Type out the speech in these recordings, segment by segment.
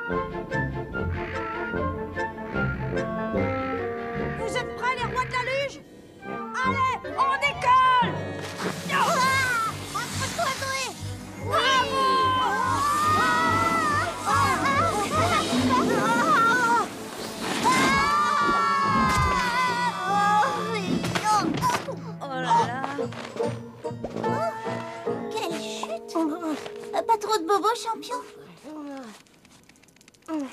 Vous êtes prêts, les rois de la luge? Allez, on décolle! Entre-toi, Zoé! Bravo! Oh là là! Quelle chute! Pas trop de bobos, champion? Un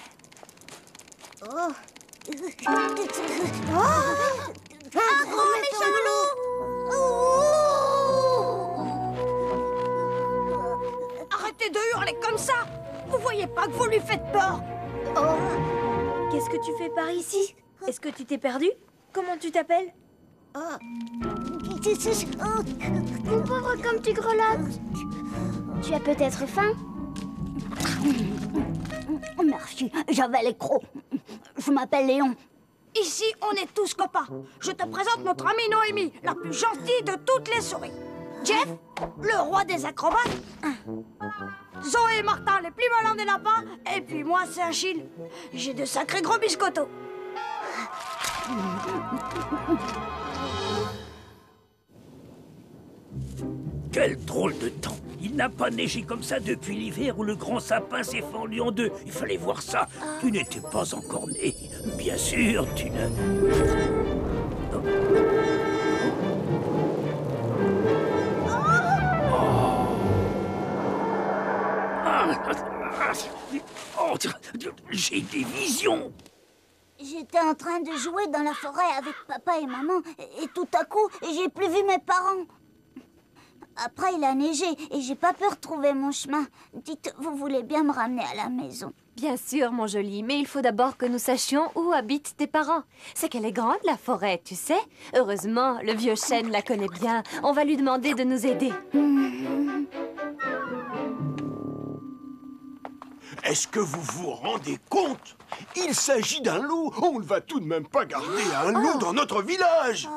gros méchant loup! Arrêtez de hurler comme ça! Vous voyez pas que vous lui faites peur? Qu'est-ce que tu fais par ici? Est-ce que tu t'es perdu? Comment tu t'appelles? Mon pauvre, comme tu grelottes. Tu as peut-être faim? Merci, j'avais les crocs. Je m'appelle Léon. Ici, on est tous copains. Je te présente notre amie Noémie, la plus gentille de toutes les souris. Jeff, le roi des acrobates. Zoé et Martin, les plus malins des lapins. Et puis moi, c'est Achille. J'ai de sacrés gros biscottos. Quel drôle de temps! Il n'a pas neigé comme ça depuis l'hiver où le grand sapin s'est fendu en deux. Il fallait voir ça. Tu n'étais pas encore né. Bien sûr, tu ne... Oh, j'ai des visions. J'étais en train de jouer dans la forêt avec papa et maman, et tout à coup, j'ai plus vu mes parents. Après, il a neigé et j'ai pas pu retrouver mon chemin. Dites, vous voulez bien me ramener à la maison? Bien sûr, mon joli, mais il faut d'abord que nous sachions où habitent tes parents. C'est qu'elle est grande, la forêt, tu sais. Heureusement, le vieux chêne la connaît bien. On va lui demander de nous aider. Est-ce que vous vous rendez compte? Il s'agit d'un loup. On ne va tout de même pas garder un loup dans notre village.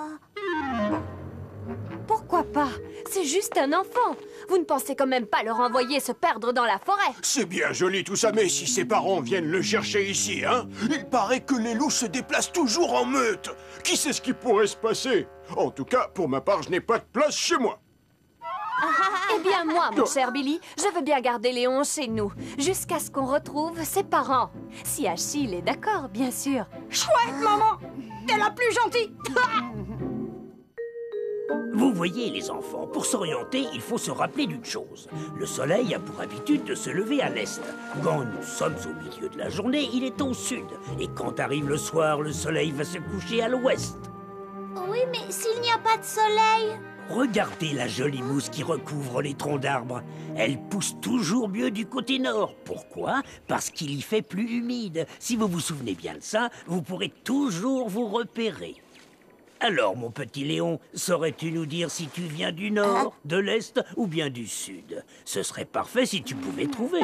Pourquoi pas? C'est juste un enfant. Vous ne pensez quand même pas le renvoyer se perdre dans la forêt? C'est bien joli tout ça, mais si ses parents viennent le chercher ici, hein? Il paraît que les loups se déplacent toujours en meute. Qui sait ce qui pourrait se passer? En tout cas, pour ma part, je n'ai pas de place chez moi. Eh bien, moi, mon cher Billy, je veux bien garder Léon chez nous, jusqu'à ce qu'on retrouve ses parents. Si Achille est d'accord, bien sûr. Chouette, maman! T'es la plus gentille! Vous voyez, les enfants, pour s'orienter, il faut se rappeler d'une chose. Le soleil a pour habitude de se lever à l'est. Quand nous sommes au milieu de la journée, il est au sud. Et quand arrive le soir, le soleil va se coucher à l'ouest. Oui, mais s'il n'y a pas de soleil... Regardez la jolie mousse qui recouvre les troncs d'arbres. Elle pousse toujours mieux du côté nord. Pourquoi? Parce qu'il y fait plus humide. Si vous vous souvenez bien de ça, vous pourrez toujours vous repérer. Alors, mon petit Léon, saurais-tu nous dire si tu viens du nord, de l'est ou bien du sud? Ce serait parfait si tu pouvais trouver.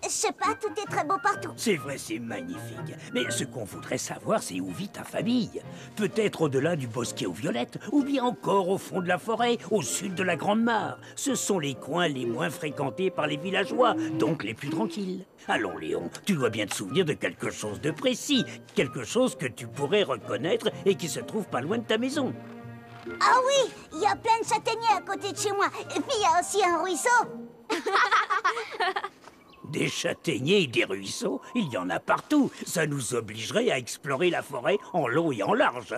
Je sais pas, tout est très beau partout. C'est vrai, c'est magnifique. Mais ce qu'on voudrait savoir, c'est où vit ta famille. Peut-être au-delà du bosquet aux violettes, ou bien encore au fond de la forêt, au sud de la Grande Mare. Ce sont les coins les moins fréquentés par les villageois, donc les plus tranquilles. Allons, Léon, tu dois bien te souvenir de quelque chose de précis, quelque chose que tu pourrais reconnaître et qui se trouve pas loin de ta maison. Ah oui, il y a plein de châtaigniers à côté de chez moi. Et puis il y a aussi un ruisseau. Des châtaigniers et des ruisseaux, il y en a partout. Ça nous obligerait à explorer la forêt en long et en large.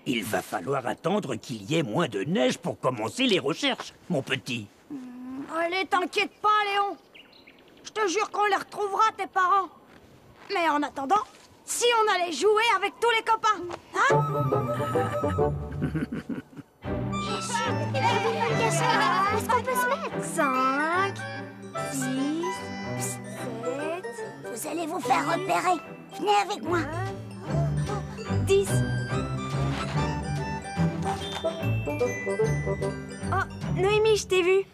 Il va falloir attendre qu'il y ait moins de neige pour commencer les recherches, mon petit. Allez, t'inquiète pas, Léon. Je te jure qu'on les retrouvera, tes parents. Mais en attendant, si on allait jouer avec tous les copains, hein? Est-ce qu'on peut se mettre? 5, 6, 7... Vous allez vous faire repérer. Venez avec moi. 10. Oh, Noémie, je t'ai vue.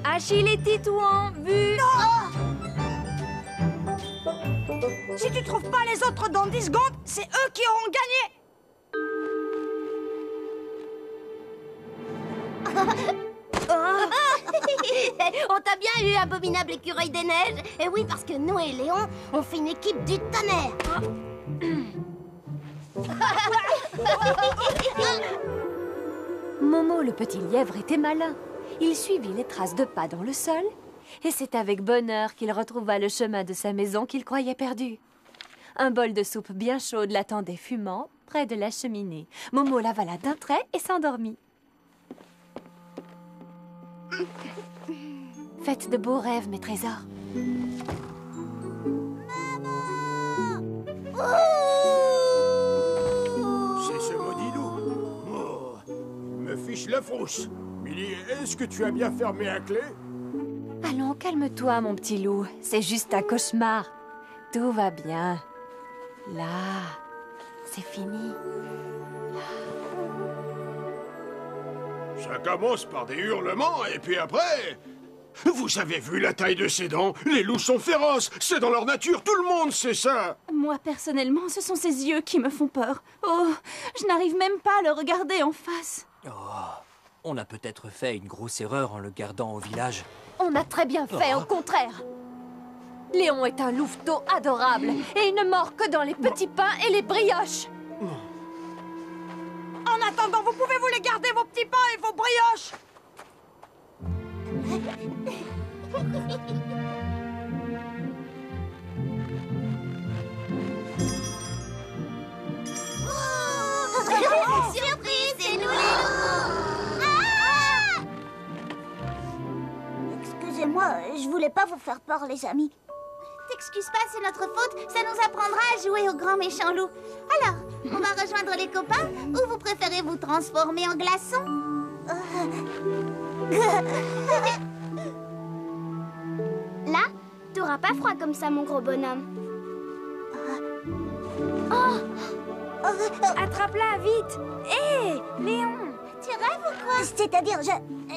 Achille et Titouan, vu. Si tu trouves pas les autres dans 10 secondes, c'est eux qui auront gagné. On t'a bien eu, abominable écureuil des neiges. Et oui, parce que nous et Léon, on fait une équipe du tonnerre. Momo le petit lièvre était malin. Il suivit les traces de pas dans le sol, et c'est avec bonheur qu'il retrouva le chemin de sa maison qu'il croyait perdu. Un bol de soupe bien chaude l'attendait fumant, près de la cheminée. Momo l'avala d'un trait et s'endormit. Faites de beaux rêves, mes trésors. C'est ce maudit loup. Oh, il me fiche la frousse. Millie, est-ce que tu as bien fermé à clé? Allons, calme-toi, mon petit loup. C'est juste un cauchemar. Tout va bien. Là, c'est fini. Ça commence par des hurlements et puis après... Vous avez vu la taille de ses dents? Les loups sont féroces, c'est dans leur nature, tout le monde sait ça. Moi, personnellement, ce sont ses yeux qui me font peur. Oh, je n'arrive même pas à le regarder en face. Oh, on a peut-être fait une grosse erreur en le gardant au village. On a très bien fait, au contraire. Léon est un louveteau adorable et il ne mord que dans les petits pains et les brioches. En attendant, vous pouvez vous les garder, vos petits pains et vos brioches. Surprise, c'est nous les loups. Excusez-moi, je voulais pas vous faire peur, les amis. T'excuses pas, c'est notre faute. Ça nous apprendra à jouer au grand méchant loup. Alors, on va rejoindre les copains ou vous préférez vous transformer en glaçon? Là, t'auras pas froid comme ça, mon gros bonhomme. Attrape-la vite. Hé, Léon. Tu rêves ou quoi? C'est-à-dire,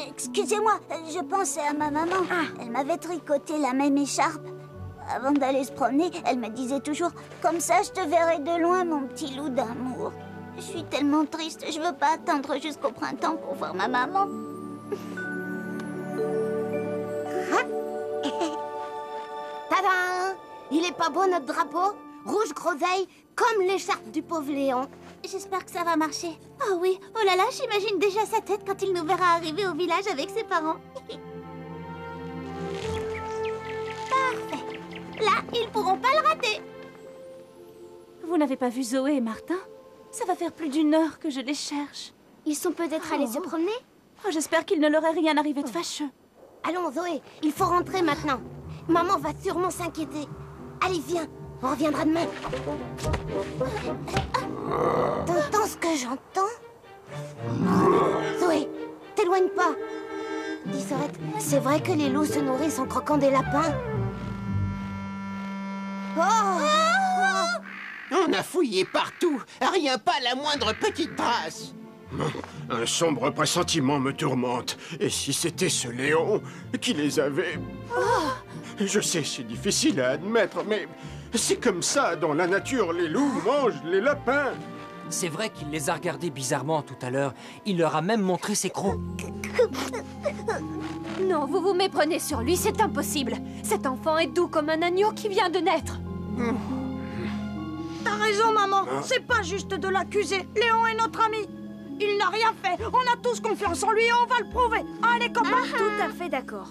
excusez-moi, je pensais à ma maman. Elle m'avait tricoté la même écharpe. Avant d'aller se promener, elle me disait toujours « Comme ça, je te verrai de loin, mon petit loup d'amour. » Je suis tellement triste, je veux pas attendre jusqu'au printemps pour voir ma maman. Tadam! Il est pas beau notre drapeau? Rouge groseille, comme l'écharpe du pauvre Léon. J'espère que ça va marcher. Oh oui, oh là là, j'imagine déjà sa tête quand il nous verra arriver au village avec ses parents. Parfait. Là, ils pourront pas le rater. Vous n'avez pas vu Zoé et Martin? Ça va faire plus d'1 heure que je les cherche. Ils sont peut-être allés se promener. Oh, j'espère qu'il ne leur est rien arrivé de fâcheux. Allons, Zoé, il faut rentrer maintenant. Maman va sûrement s'inquiéter. Allez, viens, on reviendra demain. T'entends ce que j'entends? Zoé, t'éloigne pas. Dis, Sorette, c'est vrai que les loups se nourrissent en croquant des lapins? On a fouillé partout, rien, pas la moindre petite trace. Un sombre pressentiment me tourmente. Et si c'était ce Léon qui les avait... Je sais, c'est difficile à admettre, mais c'est comme ça, dans la nature, les loups mangent les lapins. C'est vrai qu'il les a regardés bizarrement tout à l'heure. Il leur a même montré ses crocs. Non, vous vous méprenez sur lui, c'est impossible. Cet enfant est doux comme un agneau qui vient de naître. T'as raison, maman. C'est pas juste de l'accuser. Léon est notre ami. Il n'a rien fait. On a tous confiance en lui et on va le prouver. Allez, copains. Tout à fait d'accord.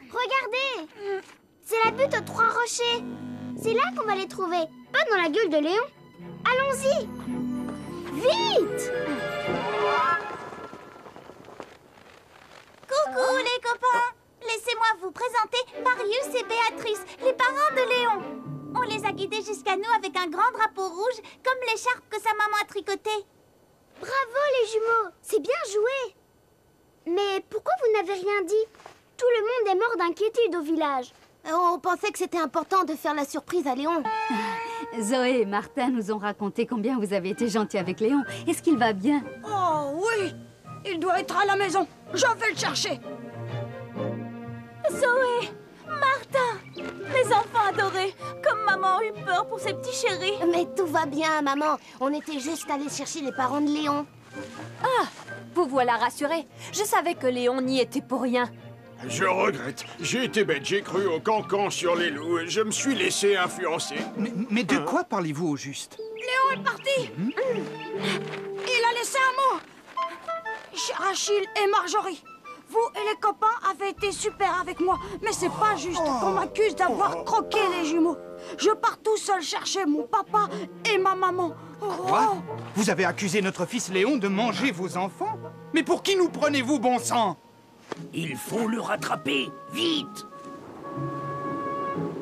Regardez! C'est la butte aux 3 rochers. C'est là qu'on va les trouver, pas dans la gueule de Léon. Allons-y! Vite! Coucou les copains! Laissez-moi vous présenter Marius et Béatrice, les parents de Léon. On les a guidés jusqu'à nous avec un grand drapeau rouge, comme l'écharpe que sa maman a tricotée. Bravo les jumeaux, c'est bien joué. Mais pourquoi vous n'avez rien dit? Tout le monde est mort d'inquiétude au village. On pensait que c'était important de faire la surprise à Léon. Zoé et Martin nous ont raconté combien vous avez été gentils avec Léon. Est-ce qu'il va bien? Oh oui. Il doit être à la maison. Je vais le chercher. Zoé! Martin! Les enfants adorés. Comme maman a eu peur pour ses petits chéris. Mais tout va bien, maman. On était juste allés chercher les parents de Léon. Ah, vous voilà rassurés. Je savais que Léon n'y était pour rien. Je regrette. J'ai été bête, j'ai cru au cancan sur les loups. Je me suis laissé influencer. Mais de quoi parlez-vous au juste? Léon est parti. Il a laissé un mot. Cher Achille et Marjorie, vous et les copains avez été super avec moi, mais c'est pas juste qu'on m'accuse d'avoir croqué les jumeaux. Je pars tout seul chercher mon papa et ma maman. Quoi? Vous avez accusé notre fils Léon de manger vos enfants? Mais pour qui nous prenez-vous, bon sang? Il faut le rattraper, vite!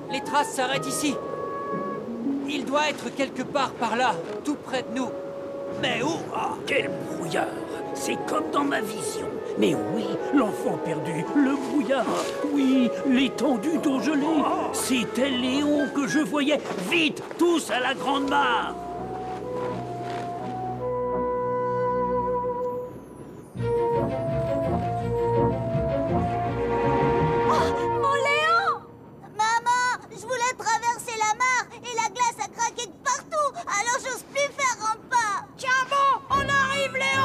Les traces s'arrêtent ici. Il doit être quelque part par là, tout près de nous. Mais où? Ah, quel brouillard! C'est comme dans ma vision. Mais oui, l'enfant perdu, le brouillard. Oui, l'étendue d'eau gelée. C'était Léon que je voyais. Vite, tous à la grande mare! Mon Léon! Maman, je voulais traverser la mare et la glace a craqué de partout, alors j'ose plus faire un pas. Tiens bon, on arrive, Léon!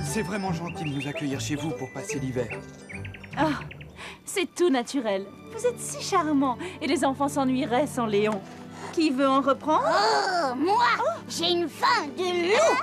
C'est vraiment gentil de nous accueillir chez vous pour passer l'hiver. Ah, c'est tout naturel. Vous êtes si charmants et les enfants s'ennuieraient sans Léon. Qui veut en reprendre? Oh, moi, j'ai une faim de loup.